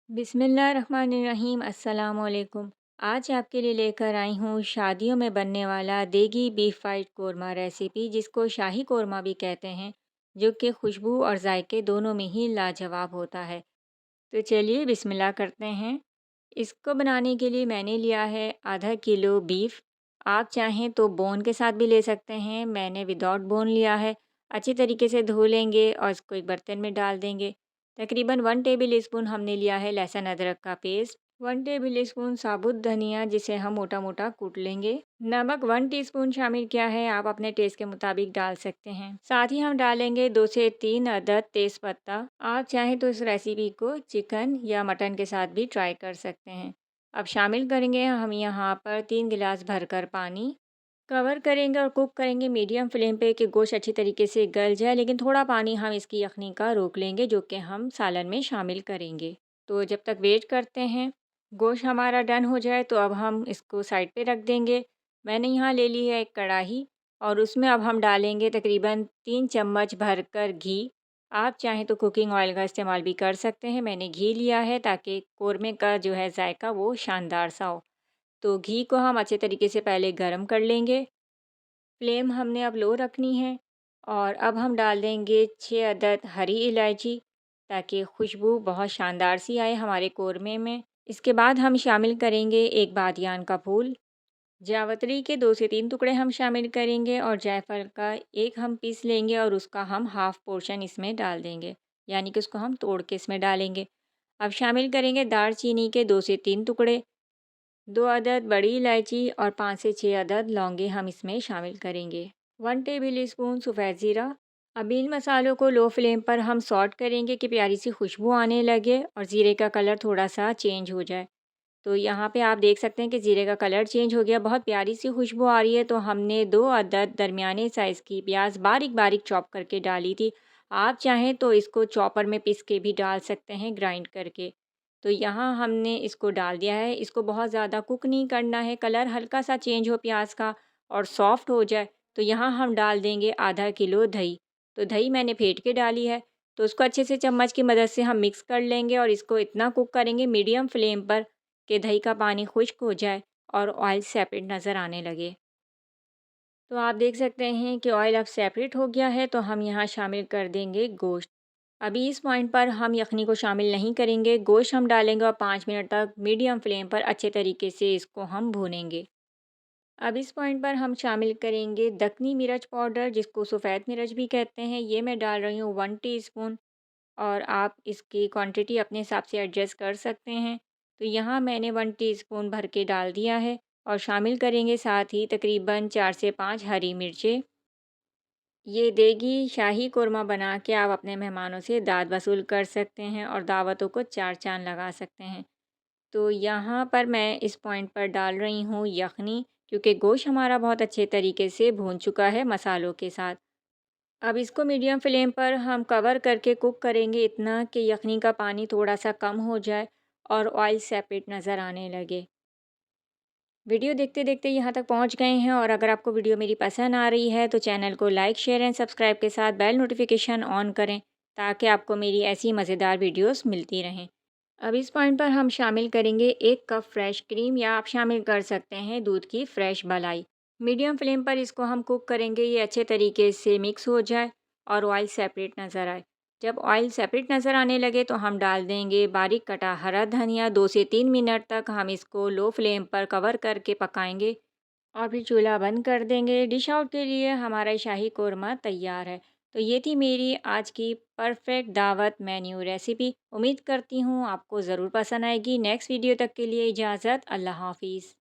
बिस्मिल्लाहिर्रहमानिर्रहीम अस्सलाम वालेकुम। आज आपके लिए लेकर आई हूँ शादियों में बनने वाला देगी बीफ फ्राइड कोरमा रेसिपी, जिसको शाही कोरमा भी कहते हैं, जो कि खुशबू और जायके दोनों में ही लाजवाब होता है। तो चलिए बिस्मिल्लाह करते हैं। इसको बनाने के लिए मैंने लिया है आधा किलो बीफ। आप चाहें तो बोन के साथ भी ले सकते हैं, मैंने विदाउट बोन लिया है। अच्छी तरीके से धो लेंगे और इसको एक बर्तन में डाल देंगे। तकरीबन 1 टेबल स्पून हमने लिया है लहसुन अदरक का पेस्ट। 1 टेबल स्पून साबुत धनिया, जिसे हम मोटा मोटा कूट लेंगे। नमक 1 टीस्पून शामिल किया है, आप अपने टेस्ट के मुताबिक डाल सकते हैं। साथ ही हम डालेंगे 2 से 3 अदद तेज़पत्ता। आप चाहें तो इस रेसिपी को चिकन या मटन के साथ भी ट्राई कर सकते हैं। अब शामिल करेंगे हम यहाँ पर 3 गिलास भरकर पानी। कवर करेंगे और कुक करेंगे मीडियम फ्लेम पे कि गोश्त अच्छी तरीके से गल जाए, लेकिन थोड़ा पानी हम इसकी यखनी का रोक लेंगे, जो कि हम सालन में शामिल करेंगे। तो जब तक वेट करते हैं गोश्त हमारा डन हो जाए, तो अब हम इसको साइड पे रख देंगे। मैंने यहाँ ले ली है एक कढ़ाई और उसमें अब हम डालेंगे तकरीबन 3 चम्मच भरकर घी। आप चाहें तो कुकिंग ऑयल का इस्तेमाल भी कर सकते हैं, मैंने घी लिया है ताकि कोरमे का जो है जायका वो शानदार सा हो। तो घी को हम अच्छे तरीके से पहले गरम कर लेंगे। फ्लेम हमने अब लो रखनी है और अब हम डाल देंगे 6 अदद हरी इलायची, ताकि खुशबू बहुत शानदार सी आए हमारे कोरमे में। इसके बाद हम शामिल करेंगे एक बादियान का फूल। जावित्री के 2 से 3 टुकड़े हम शामिल करेंगे और जायफल का एक हम पीस लेंगे और उसका हम हाफ़ पोर्शन इसमें डाल देंगे, यानी कि उसको हम तोड़ के इसमें डालेंगे। अब शामिल करेंगे दालचीनी के 2 से 3 टुकड़े, 2 अदद बड़ी इलायची और 5 से 6 अदद लौंगे हम इसमें शामिल करेंगे। 1 टेबल स्पून सफ़ेद ज़ीरा। अब इन मसालों को लो फ्लेम पर हम सॉट करेंगे कि प्यारी सी खुशबू आने लगे और ज़ीरे का कलर थोड़ा सा चेंज हो जाए। तो यहाँ पे आप देख सकते हैं कि ज़ीरे का कलर चेंज हो गया, बहुत प्यारी सी खुशबू आ रही है। तो हमने 2 अदद दरमियाने साइज़ की प्याज बारीक बारीक चॉप करके डाली थी। आप चाहें तो इसको चॉपर में पीस के भी डाल सकते हैं, ग्राइंड करके। तो यहाँ हमने इसको डाल दिया है। इसको बहुत ज़्यादा कुक नहीं करना है, कलर हल्का सा चेंज हो प्याज का और सॉफ्ट हो जाए, तो यहाँ हम डाल देंगे आधा किलो दही। तो दही मैंने फेंट के डाली है। तो उसको अच्छे से चम्मच की मदद से हम मिक्स कर लेंगे और इसको इतना कुक करेंगे मीडियम फ्लेम पर कि दही का पानी खुश्क हो जाए और ऑयल सेपरेट नज़र आने लगे। तो आप देख सकते हैं कि ऑयल अब सेपरेट हो गया है, तो हम यहाँ शामिल कर देंगे गोश्त। अभी इस पॉइंट पर हम यखनी को शामिल नहीं करेंगे, गोश्त हम डालेंगे और 5 मिनट तक मीडियम फ्लेम पर अच्छे तरीके से इसको हम भूनेंगे। अब इस पॉइंट पर हम शामिल करेंगे दक्कनी मिर्च पाउडर, जिसको सफ़ेद मिर्च भी कहते हैं। ये मैं डाल रही हूँ 1 टीस्पून और आप इसकी क्वांटिटी अपने हिसाब से एडजस्ट कर सकते हैं। तो यहाँ मैंने 1 टीस्पून भर के डाल दिया है और शामिल करेंगे साथ ही तकरीबन 4 से 5 हरी मिर्चें। ये देगी शाही कोरमा बना के आप अपने मेहमानों से दाद वसूल कर सकते हैं और दावतों को चार चाँद लगा सकते हैं। तो यहाँ पर मैं इस पॉइंट पर डाल रही हूँ यखनी, क्योंकि गोश्त हमारा बहुत अच्छे तरीके से भून चुका है मसालों के साथ। अब इसको मीडियम फ्लेम पर हम कवर करके कुक करेंगे, इतना कि यखनी का पानी थोड़ा सा कम हो जाए और ऑयल सेपरेट नज़र आने लगे। वीडियो देखते देखते यहाँ तक पहुँच गए हैं और अगर आपको वीडियो मेरी पसंद आ रही है, तो चैनल को लाइक शेयर एंड सब्सक्राइब के साथ बेल नोटिफिकेशन ऑन करें, ताकि आपको मेरी ऐसी मज़ेदार वीडियोस मिलती रहें। अब इस पॉइंट पर हम शामिल करेंगे 1 कप फ्रेश क्रीम, या आप शामिल कर सकते हैं दूध की फ्रेश मलाई। मीडियम फ्लेम पर इसको हम कुक करेंगे, ये अच्छे तरीके से मिक्स हो जाए और ऑयल सेपरेट नज़र आए। जब ऑयल सेपरेट नज़र आने लगे, तो हम डाल देंगे बारीक कटा हरा धनिया। 2 से 3 मिनट तक हम इसको लो फ्लेम पर कवर करके पकाएंगे और फिर चूल्हा बंद कर देंगे। डिश आउट के लिए हमारा शाही कोरमा तैयार है। तो ये थी मेरी आज की परफेक्ट दावत मेन्यू रेसिपी। उम्मीद करती हूँ आपको ज़रूर पसंद आएगी। नेक्स्ट वीडियो तक के लिए इजाज़त। अल्लाह हाफ़िज़।